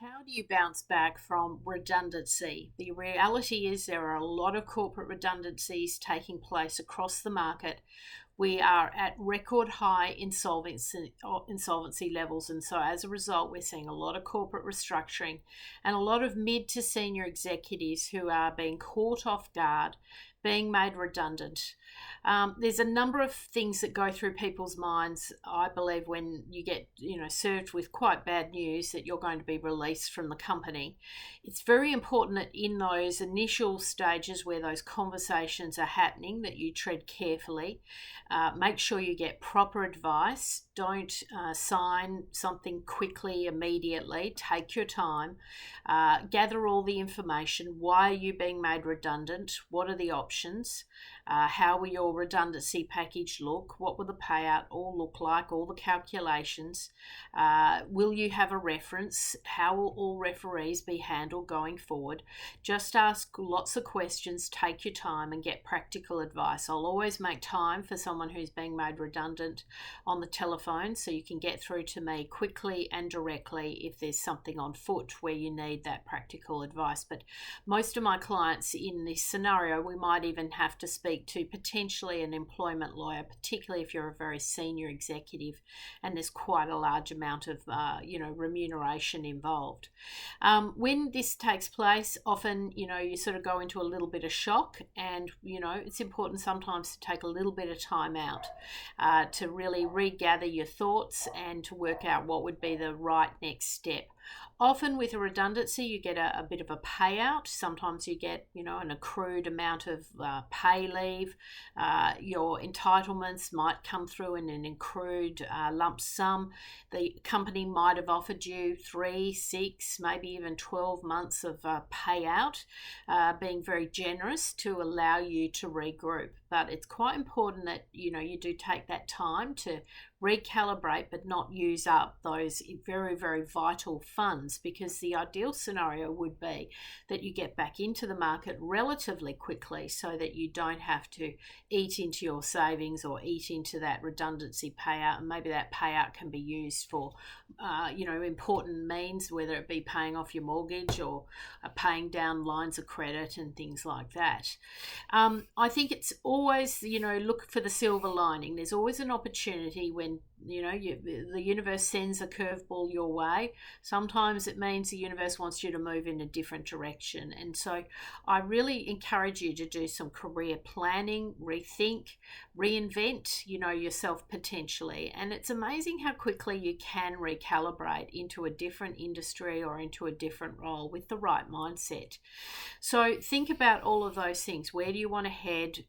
How do you bounce back from redundancy? The reality is there are a lot of corporate redundancies taking place across the market. We are at record high insolvency levels, and so as a result, we're seeing a lot of corporate restructuring and a lot of mid to senior executives who are being caught off guard, being made redundant. There's a number of things that go through people's minds, I believe, when you get served with quite bad news that you're going to be released from the company. It's very important that in those initial stages where those conversations are happening, that you tread carefully. Make sure you get proper advice. Don't sign something quickly, immediately. Take your time. Gather all the information. Why are you being made redundant? What are the options? How will your redundancy package look? What will the payout all look like? All the calculations. Will you have a reference? How will all referees be handled going forward? Just ask lots of questions, take your time, and get practical advice. I'll always make time for someone who's being made redundant on the telephone so you can get through to me quickly and directly if there's something on foot where you need that practical advice. But most of my clients in this scenario, we might even have to speak to potentially an employment lawyer, particularly if you're a very senior executive and there's quite a large amount of remuneration involved. When this takes place, often you sort of go into a little bit of shock, and it's important sometimes to take a little bit of time out to really regather your thoughts and to work out what would be the right next step. Often with a redundancy, you get a bit of a payout. Sometimes you get, an accrued amount of pay leave. Your entitlements might come through in an accrued lump sum. The company might have offered you 3, 6, maybe even 12 months of payout, being very generous to allow you to regroup. But it's quite important that, you do take that time to recalibrate but not use up those very, very vital funds, because the ideal scenario would be that you get back into the market relatively quickly so that you don't have to eat into your savings or eat into that redundancy payout, and maybe that payout can be used for important means, whether it be paying off your mortgage or paying down lines of credit and things like that. I think it's always, look for the silver lining. There's always an opportunity when the universe sends a curveball your way. Sometimes it means the universe wants you to move in a different direction, and so I really encourage you to do some career planning, rethink, reinvent yourself potentially. And it's amazing how quickly you can recalibrate into a different industry or into a different role with the right mindset. So think about all of those things. Where do you want to head?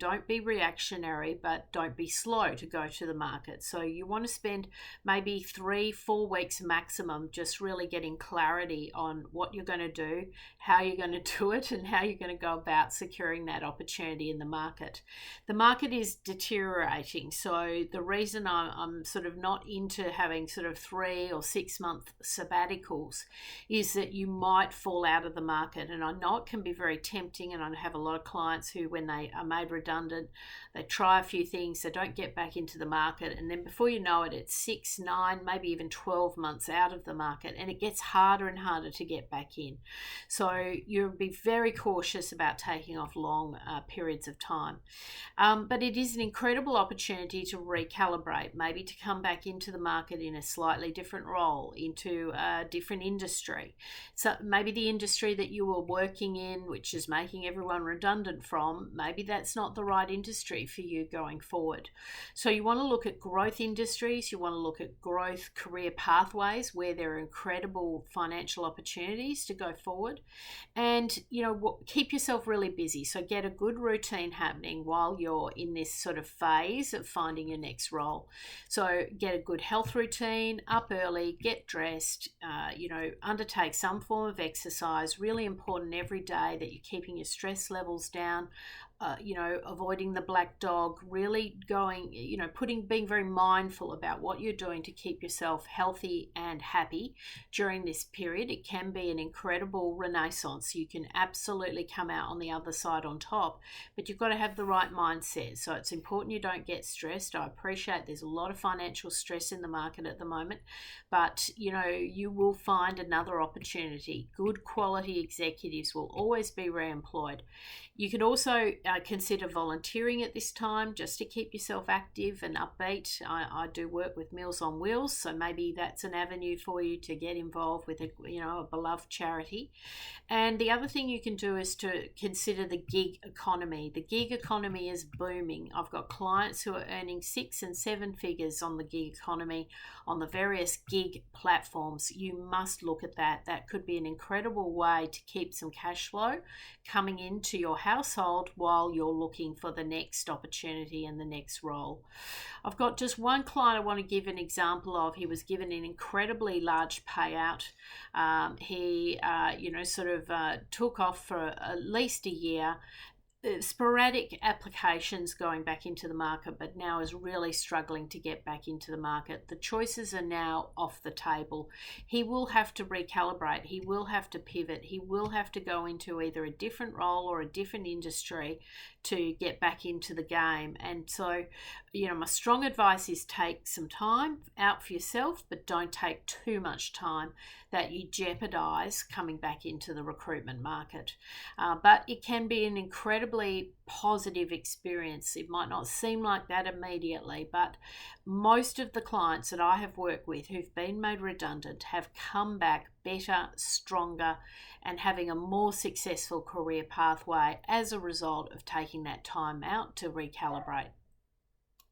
Don't be reactionary, but don't be slow to go to the market. So you want to spend maybe 3-4 weeks maximum just really getting clarity on what you're going to do, how you're going to do it, and how you're going to go about securing that opportunity in the market. The market is deteriorating, so the reason I'm sort of not into having sort of 3 or 6 month sabbaticals is that you might fall out of the market. And I know it can be very tempting, and I have a lot of clients who, when they are made redundant, they try a few things, they don't get back into the market, and then before you know it, it's 6, 9, maybe even 12 months out of the market, and it gets harder and harder to get back in. So you'll be very cautious about taking off long periods of time. But it is an incredible opportunity to recalibrate, maybe to come back into the market in a slightly different role, into a different industry. So maybe the industry that you were working in, which is making everyone redundant from, maybe that's not the right industry for you going forward. So you want to look at growth industries, you want to look at growth career pathways where there are incredible financial opportunities to go forward, and keep yourself really busy. So get a good routine happening while you're in this sort of phase of finding your next role. So get a good health routine, up early, get dressed, undertake some form of exercise. Really important every day that you're keeping your stress levels down. avoiding the black dog, really going, being very mindful about what you're doing to keep yourself healthy and happy during this period. It can be an incredible renaissance. You can absolutely come out on the other side on top, but you've got to have the right mindset. So it's important you don't get stressed. I appreciate there's a lot of financial stress in the market at the moment, but you will find another opportunity. Good quality executives will always be re-employed. You could also consider volunteering at this time just to keep yourself active and upbeat. I do work with Meals on Wheels, so maybe that's an avenue for you to get involved with a beloved charity. And the other thing you can do is to consider the gig economy. The gig economy is booming. I've got clients who are earning 6 and 7 figures on the gig economy on the various gig platforms. You must look at that. That could be an incredible way to keep some cash flow coming into your household while you're looking for the next opportunity and the next role. I've got just one client I want to give an example of. He was given an incredibly large payout. He took off for at least a year. Sporadic applications going back into the market, but now is really struggling to get back into the market. The choices are now off the table. He will have to recalibrate. He will have to pivot. He will have to go into either a different role or a different industry to get back into the game. And so, my strong advice is take some time out for yourself, but don't take too much time that you jeopardize coming back into the recruitment market. But it can be an incredibly positive experience. It might not seem like that immediately, but most of the clients that I have worked with who've been made redundant have come back better, stronger, and having a more successful career pathway as a result of taking that time out to recalibrate.